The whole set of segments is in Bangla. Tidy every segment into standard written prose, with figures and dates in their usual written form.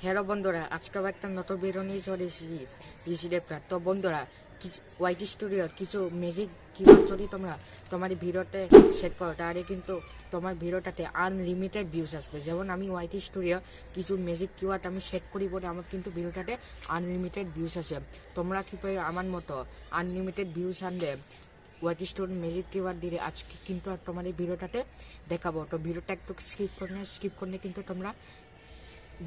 হ্যালো বন্ধুরা, আজকে আবার একটা নতুন ভিডিও নিয়ে চলে এসেছি ঋষি দেবনাথ। তো বন্ধুরা, ওয়াইটি স্টুডিওর কিছু ম্যাজিক কিওয়ার্ড যদি তোমরা তোমার ভিডিওতে সেট করো, তাহলে কিন্তু তোমার ভিডিওটাতে আনলিমিটেড ভিউজ আসবে। যেমন আমি ওয়াইটি স্টুডিও কিছু ম্যাজিক কিওয়ার্ড আমি সেট করি বলে আমার কিন্তু ভিডিওটাতে আনলিমিটেড ভিউজ আসে। তোমরা কীভাবে আমার মতো আনলিমিটেড ভিউজ আনবে ওয়াইটি স্টুডিও ম্যাজিক কিওয়ার্ড দিলে আজকে কিন্তু তোমার এই ভিডিওটাতে দেখাবো। তো ভিডিওটা একটু স্কিপ করলে কিন্তু তোমরা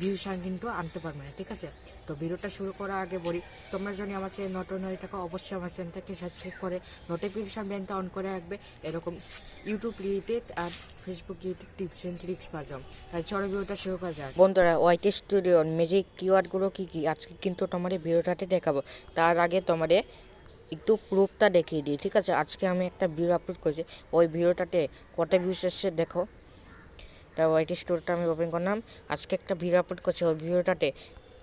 ভিউস কিন্তু আনতে পারবে না, ঠিক আছে? তো ভিডিওটা শুরু করার আগে বলি, তোমরা যদি আমার চ্যানেল নতুন হয়ে থাকো অবশ্যই আমার চ্যানেলটাকে সাবস্ক্রাইব করে নোটিফিকেশন বেলটা অন করে রাখবে এরকম ইউটিউব রিলেটেড আর Facebook related tips and tricks পাওয়া। তাই চলো ভিডিওটা শুরু করা যাক। বন্ধুরা, ওয়াইটি স্টুডিওর ম্যাজিক কিওয়ার্ডগুলো কী কী আজকে কিন্তু তোমাদের ভিডিওটাতে দেখাবো। তার আগে তোমাদের একটু প্রুফটা দেখিয়ে দিই, ঠিক আছে? আজকে আমি একটা ভিডিও আপলোড করেছি, ওই ভিডিওটাতে কটা ভিউস এসছে দেখো। তা ওয়াইটি স্টোরটা আমি ওপেন করলাম, আজকে একটা ভিডিও আপলোড করছি, ওই ভিডিওটাতে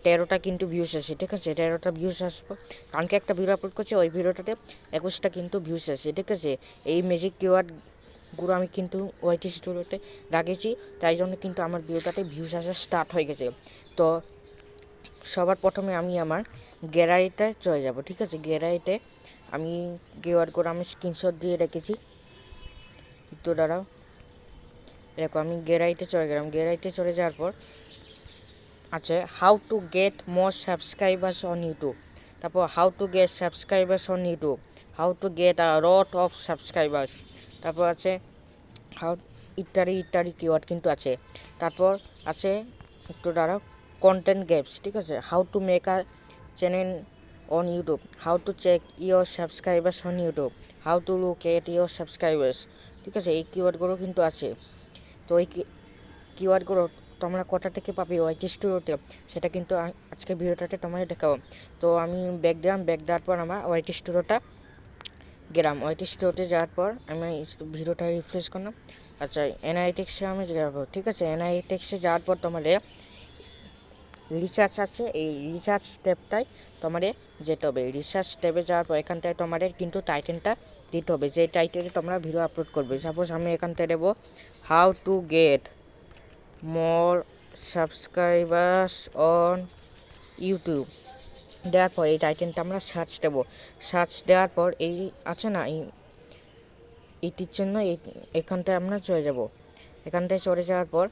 13টা কিন্তু ভিউস আসে, ঠিক আছে? 13টা ভিউস আসবো। কালকে একটা ভিডিও আপলোড করছি, ওই ভিডিওটাতে 21টা কিন্তু ভিউস আসে, ঠিক আছে? এই ম্যাজিক কিওয়ার্ডগুলো আমি কিন্তু ওয়াইটি স্টোরতে লাগিয়েছি, তাই জন্য কিন্তু আমার ভিডিওটাতে ভিউস আসা স্টার্ট হয়ে গেছে। তো সবার প্রথমে আমি আমার গ্যালারিতে চলে যাব, ঠিক আছে? গ্যালারিতে আমি কিওয়ার্ডগুলো আমি স্ক্রিনশট দিয়ে রেখেছি, একটু দাঁড়াও। দেখো আমি গ্যালারিতে চলে গেলাম, গ্যালারিতে চলে যাওয়ার পর আছে how to get more subscribers on YouTube, তারপর how to get subscribers on YouTube, how to get a lot of subscribers, তারপর আছে হাউ ইত্যাদি ইত্যাদি কিওয়ার্ড কিন্তু আছে। তারপর আছে একটু দাঁড়াও কন্টেন্ট গ্যাপস, ঠিক আছে? How to make a channel on YouTube, how to check your subscribers on YouTube, how to look at your subscribers, ঠিক আছে? এই কিওয়ার্ডগুলো কিন্তু আছে। তো এই কিওয়ার্ডগুলো তোমরা কোথা থেকে পাবে ওয়াইটি স্টুডিওতে, সেটা কিন্তু আজকে ভিডিওটাতে তোমাদের দেখাবো। তো আমি ব্যাক দেওয়ার পর আমার ওয়াইটি স্টুডিওটা গেলাম। ওয়াইটি স্টুডিওতে যাওয়ার পর আমি ভিডিওটা রিফ্রেশ করলাম। আচ্ছা, এনআইটেক্সে আমি যাবো, ঠিক আছে? এনআইটেক্সে যাওয়ার পর তোমাদের রিসার্চ আছে, এই রিসার্চ স্টেপটাই তোমাদের যেতে হবে। রিসার্চ স্টেপে যাওয়ার পর এখানটায় তোমাদের কিন্তু টাইটেলটা দিতে হবে, যে টাইটেলে তোমরা ভিডিও আপলোড করবে। সাপোজ আমি এখানটায় দেবো how to get more subscribers on YouTube. দেওয়ার পর এই টাইটেলটা আমরা সার্চ দেবো। সার্চ দেওয়ার পর এই আছে না এইটির জন্য এখানটায় আমরা চলে যাব। এখানটায় চলে যাওয়ার পর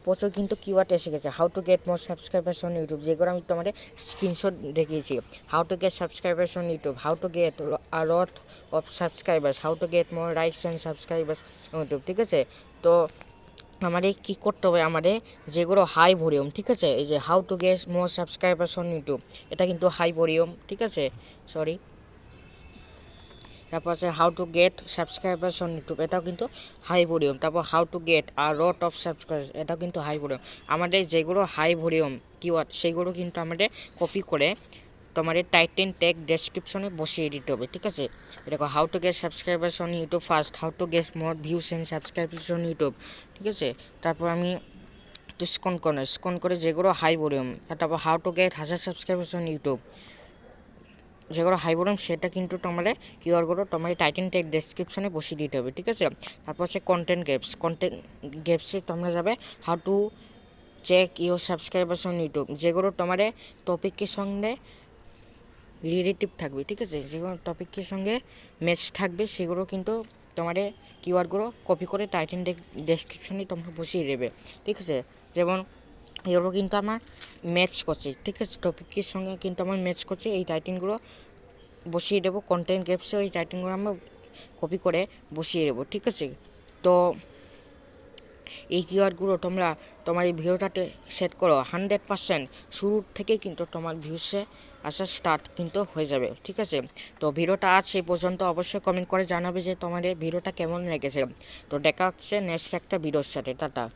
প্রচুর কিন্তু কিওয়ার্ড এসে গেছে। How to get more subscribers on YouTube, যেগুলো আমি তোমাদের স্ক্রিনশট দেখিয়েছি। How to get subscribers on YouTube, how to get a lot of subscribers, how to get more likes and subscribers on YouTube, ঠিক আছে? তো আমাদের কী করতে হবে, আমাদের যেগুলো হাই ভলিউম, ঠিক আছে? এই যে how to get more subscribers on YouTube, এটা কিন্তু হাই ভলিউম, ঠিক আছে? সরি। তারপর আছে how to get subscribers on YouTube, এটাও কিন্তু হাই ভলিউম। তারপর how to get a lot of subscribers, এটাও কিন্তু হাই ভলিউম। আমাদের যেগুলো হাই ভলিউম কিওয়ার্ড সেগুলো কিন্তু আমাদের কপি করে তোমাদের টাইটেল ট্যাগ ডেসক্রিপশনে বসিয়ে দিতে হবে, ঠিক আছে? দেখো how to get subscribers on YouTube first, how to get more views and subscribers on YouTube, ঠিক আছে? তারপর আমি একটু স্কন করে যেগুলো হাই ভলিউম, তারপর how to gate 1000 subscribers on YouTube, যেগুলো হাই ভলিউম সেটা কিন্তু তোমাদের কিওয়ার্ডগুলো তোমার টাইটেল ট্যাগ ডেসক্রিপশনে বসিয়ে দিতে হবে, ঠিক আছে? তারপর হচ্ছে কন্টেন্ট গ্যাপসে তোমরা যাবে how to check your subscribers on YouTube, যেগুলো তোমার টপিকের সঙ্গে রিলেটিভ থাকবে, ঠিক আছে? যেগুলো টপিকের সঙ্গে ম্যাচ থাকবে সেগুলো কিন্তু তোমাদের কিওয়ার্ডগুলো কপি করে টাইটেল ডেসক্রিপশনে তোমরা বসিয়ে দেবে, ঠিক আছে? যেমন এগুলো কিন্তু আমার ম্যাচ করছে, ঠিক আছে? টপিকের সঙ্গে কিন্তু আমার ম্যাচ করছে, এই টাইটেলগুলো বসিয়ে দেবো কন্টেন্ট গ্যাপসে, ওই টাইটেলগুলো আমরা কপি করে বসিয়ে দেবো, ঠিক আছে? তো এই কিওয়ার্ডগুলো তোমরা তোমার এই ভিডিওটাতে সেট করো 100%, শুরুর থেকে কিন্তু তোমার ভিউসে আসা স্টার্ট কিন্তু হয়ে যাবে, ঠিক আছে? তো ভিডিওটা আজ এই পর্যন্ত, অবশ্যই কমেন্ট করে জানাবে যে তোমাদের ভিডিওটা কেমন লেগেছে। তো দেখা হচ্ছে নেক্সট একটা ভিডিওর সাথে। টাটা।